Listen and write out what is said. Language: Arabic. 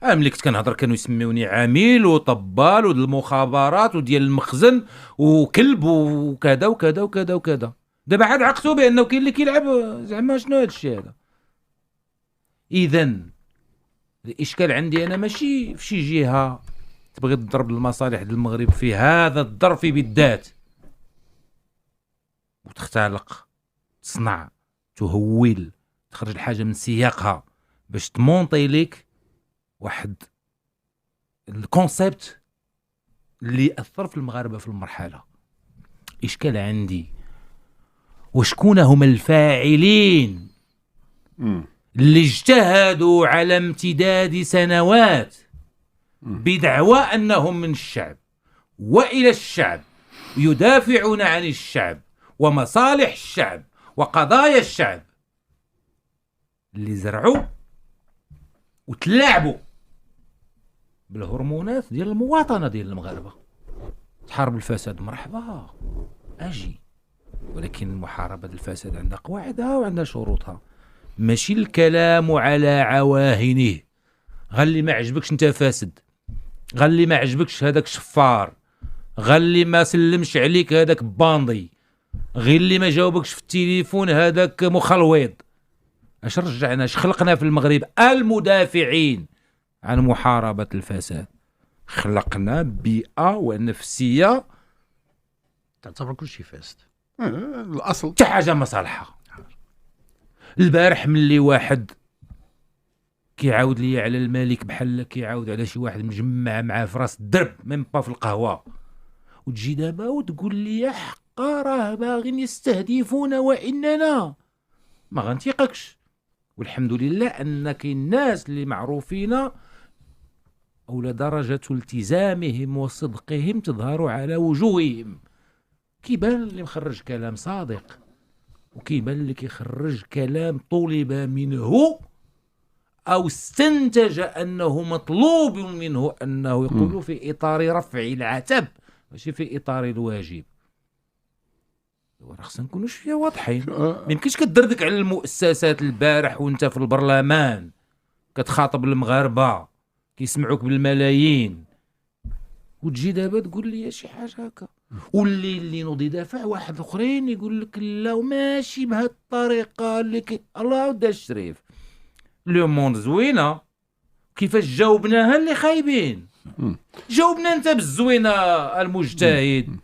ملي كنت كنهضر كانوا يسميوني عميل وطبال وديال المخابرات وديال المخزن وكلب وكذا وكذا وكذا وكذا. دابا عاد عقتوا بانه كاين اللي كيلعب. زعما شنو هذا الشيء هذا؟ اذا الاشكال عندي انا ماشي في شي جهه تبغي تضرب المصالح ديال المغرب في هذا الظرف بالذات وتختلق، تصنع، تهول، تخرج الحاجه من سياقها باش تمونطي ليك واحد الكونسيبت اللي اثر في المغاربه في المرحله. اشكال عندي وشكون هم الفاعلين اللي اجتهدوا على امتداد سنوات بدعوى أنهم من الشعب وإلى الشعب يدافعون عن الشعب ومصالح الشعب وقضايا الشعب، اللي زرعوا وتلاعبوا بالهرمونات ديال المواطنة ديال المغاربة. تحارب الفساد مرحبا أجي، ولكن محاربة الفساد عندها قواعدها وعندها شروطها، ماشي الكلام على عواهنه. غالي ما عجبكش انت فاسد، غالي ما عجبكش هذاك شفار، غالي ما سلمش عليك هذاك باندي، غير اللي ما جاوبكش في التليفون هذاك مخلويض. اش رجعنا؟ اش خلقنا في المغرب؟ المدافعين عن محاربة الفساد. خلقنا بيئة ونفسية تعتبر كل شيء فاسد الاصل حتى حاجة مصالحة. البارح ملي واحد كيعاود لي على الملك بحال كيعاود على شي واحد مجمع معاه في راس الدرب ميم با في القهوه، وتجي دابا وتقول لي يا حقا راه باغيين يستهدفونا واننا ما غنتيقكش. والحمد لله ان كاين الناس اللي معروفين او درجه التزامهم وصدقهم تظهر على وجوههم. كيبان اللي مخرج كلام صادق وكيبان اللي كيخرج كلام طلب منه أو استنتج أنه مطلوب منه أنه يقول في إطار رفع العتب ماشي في إطار الواجب. خصنا نكونوا شويه واضحين. ما يمكنش كتدردك على المؤسسات البارح وانت في البرلمان كتخاطب المغاربه كيسمعوك بالملايين، وتجي دابا تقول لي شي حاجه هكا. واللي نوض يدافع واحد اخرين يقول لك لا وماشي بهذه الطريقه اللي الله ودا الشريف. لو موند زوينه كيفاش جاوبناها اللي خايبين. جاوبنا انت بالزوينه المجتهد